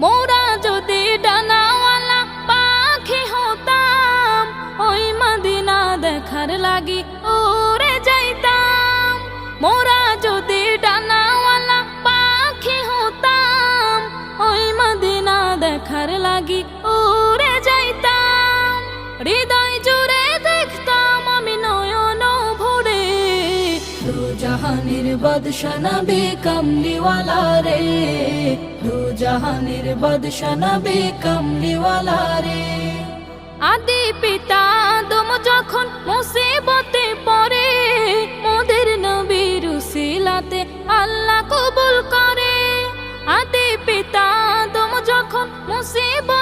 মোরা যদি ডানাওয়ালা পাখি হতাম, ওই মদিনা দেখার লাগি উড়ে যাইতাম। মোরা যদি ডানাওয়ালা পাখি হতাম, ওই মদিনা দেখার লাগি উড়ে যাইতাম। হৃদয় জুড়ে দেখতাম আমি নয়ন ভরে, দু জাহানের বাদশা নবী কামলিওয়ালা রে, দু জাহানের বাদশা নবী কামলিওয়ালা রে। আদি পিতা আদম যখন মুসিবতে পড়ে, মোদের নবীর উসিলাতে আল্লাহ কবুল করে। আদি পিতা আদম যখন মুসিবত